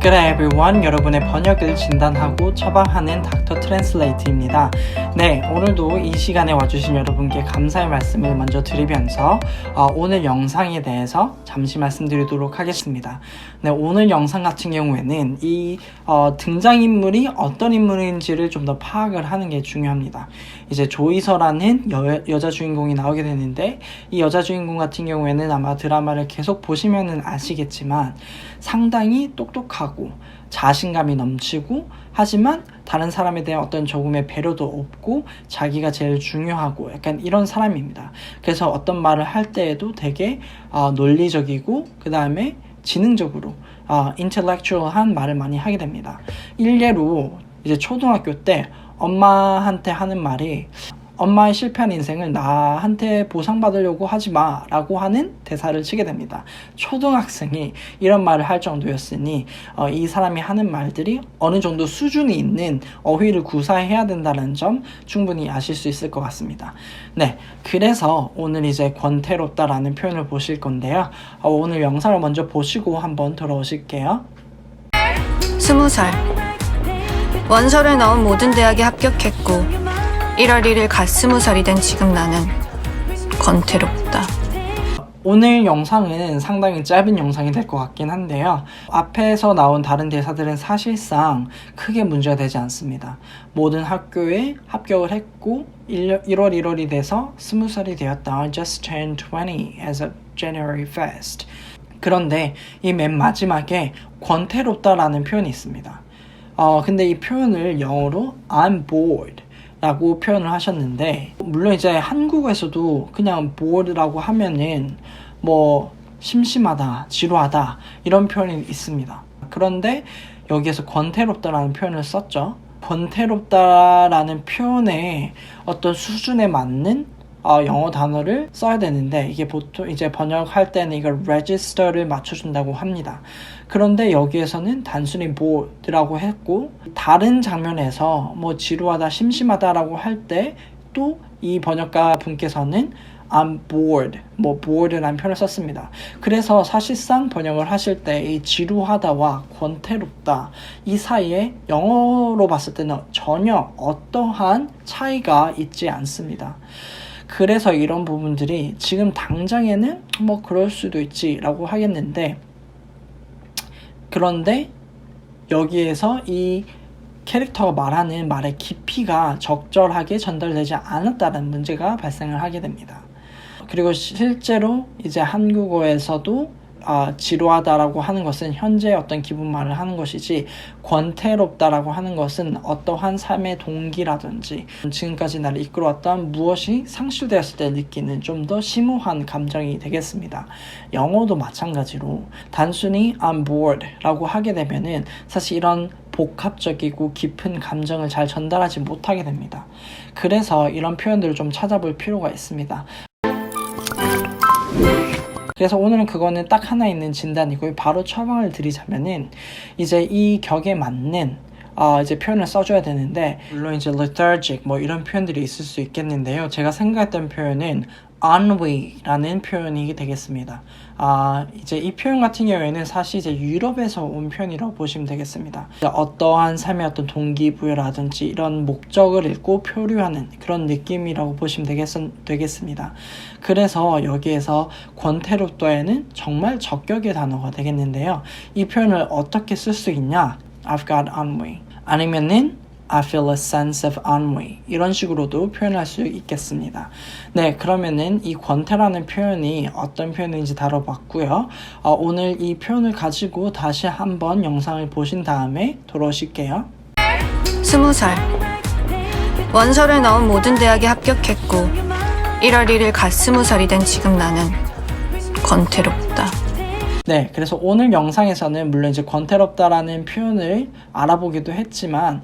Good day everyone. 여러분의 번역을 진단하고 처방하는 닥터 트랜슬레이트입니다. 네, 오늘도 이 시간에 와주신 여러분께 감사의 말씀을 먼저 드리면서 오늘 영상에 대해서 잠시 말씀드리도록 하겠습니다. 네, 오늘 영상 같은 경우에는 이 등장인물이 어떤 인물인지를 좀 더 파악을 하는 게 중요합니다. 이제 조이서라는 여자 주인공이 나오게 되는데, 이 여자 주인공 같은 경우에는 아마 드라마를 계속 보시면은 아시겠지만 상당히 똑똑하고 자신감이 넘치고, 하지만 다른 사람에 대한 어떤 조금의 배려도 없고 자기가 제일 중요하고 약간 이런 사람입니다. 그래서 어떤 말을 할 때에도 되게 논리적이고 그 다음에 지능적으로 intellectual한 말을 많이 하게 됩니다. 일례로 이제 초등학교 때 엄마한테 하는 말이, 엄마의 실패한 인생을 나한테 보상받으려고 하지 마 라고 하는 대사를 치게 됩니다. 초등학생이 이런 말을 할 정도였으니 이 사람이 하는 말들이 어느 정도 수준이 있는 어휘를 구사해야 된다는 점 충분히 아실 수 있을 것 같습니다. 네, 그래서 오늘 이제 권태롭다라는 표현을 보실 건데요. 오늘 영상을 먼저 보시고 한번 돌아오실게요. 20살. 원서를 넣은 모든 대학에 합격했고 1월 1일 갓 20살이 된 지금 나는 권태롭다. 오늘 영상은 상당히 짧은 영상이 될 것 같긴 한데요. 앞에서 나온 다른 대사들은 사실상 크게 문제가 되지 않습니다. 모든 학교에 합격을 했고 1월 1월이 돼서 20살이 되었다. I just turned 20 as of January 1st. 그런데 이 맨 마지막에 권태롭다라는 표현이 있습니다. 근데 이 표현을 영어로 I'm bored 라고 표현을 하셨는데, 물론 이제 한국에서도 그냥 bored라고 하면은 뭐 심심하다, 지루하다 이런 표현이 있습니다. 그런데 여기에서 권태롭다라는 표현을 썼죠. 권태롭다라는 표현에 어떤 수준에 맞는 영어 단어를 써야 되는데, 이게 보통 이제 번역할 때는 이걸 register를 맞춰준다고 합니다. 그런데 여기에서는 단순히 bored라고 했고, 다른 장면에서 뭐 지루하다, 심심하다라고 할 때 또 이 번역가 분께서는 I'm bored, 뭐 bored라는 표현을 썼습니다. 그래서 사실상 번역을 하실 때 이 지루하다와 권태롭다 이 사이에 영어로 봤을 때는 전혀 어떠한 차이가 있지 않습니다. 그래서 이런 부분들이 지금 당장에는 뭐 그럴 수도 있지 라고 하겠는데, 그런데 여기에서 이 캐릭터가 말하는 말의 깊이가 적절하게 전달되지 않았다는 문제가 발생을 하게 됩니다. 그리고 실제로 이제 한국어에서도 지루하다라고 하는 것은 현재 어떤 기분말을 하는 것이지, 권태롭다라고 하는 것은 어떠한 삶의 동기라든지 지금까지 나를 이끌어왔던 무엇이 상실되었을 때 느끼는 좀 더 심오한 감정이 되겠습니다. 영어도 마찬가지로 단순히 I'm bored 라고 하게 되면은 사실 이런 복합적이고 깊은 감정을 잘 전달하지 못하게 됩니다. 그래서 이런 표현들을 좀 찾아볼 필요가 있습니다. 그래서 오늘은 그거는 딱 하나 있는 진단이고요. 바로 처방을 드리자면은 이제 이 격에 맞는 이제 표현을 써줘야 되는데, 물론 이제 lethargic 뭐 이런 표현들이 있을 수 있겠는데요. 제가 생각했던 표현은 ennuy라는 표현이 되겠습니다. 이제 이 표현 같은 경우에는 사실 이제 유럽에서 온 표현이라고 보시면 되겠습니다. 어떠한 삶의 어떤 동기부여라든지 이런 목적을 읽고 표류하는 그런 느낌이라고 보시면 되겠습니다. 그래서 여기에서 권태롭다에는 정말 적격의 단어가 되겠는데요. 이 표현을 어떻게 쓸 수 있냐? I've got ennui. 아니면은 I feel a sense of ennui. 이런 식으로도 표현할 수 있겠습니다. 네, 그러면은 이 권태라는 표현이 어떤 표현인지 다뤄봤고요. 오늘 이 표현을 가지고 다시 한번 영상을 보신 다음에 돌아오실게요. 20살. 원서를 넣은 모든 대학에 합격했고 1월 1일 갓 20살이 된 지금 나는 권태롭다. 네, 그래서 오늘 영상에서는 물론 이제 권태롭다라는 표현을 알아보기도 했지만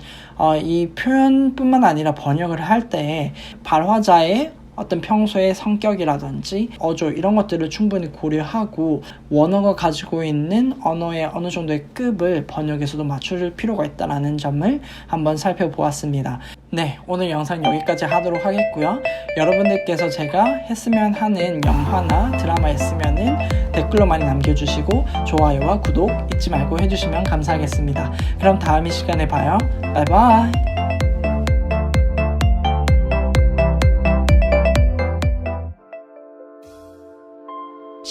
이 표현뿐만 아니라 번역을 할 때 발화자의 어떤 평소의 성격이라든지 어조 이런 것들을 충분히 고려하고 원어가 가지고 있는 언어의 어느 정도의 급을 번역에서도 맞출 필요가 있다는 점을 한번 살펴보았습니다. 네, 오늘 영상 여기까지 하도록 하겠고요. 여러분들께서 제가 했으면 하는 영화나 드라마 있으면은 댓글 댓글로 많이 남겨주시고 좋아요와 구독 잊지 말고 해주시면 감사하겠습니다. 그럼 다음 이 시간에 봐요. 바이바이.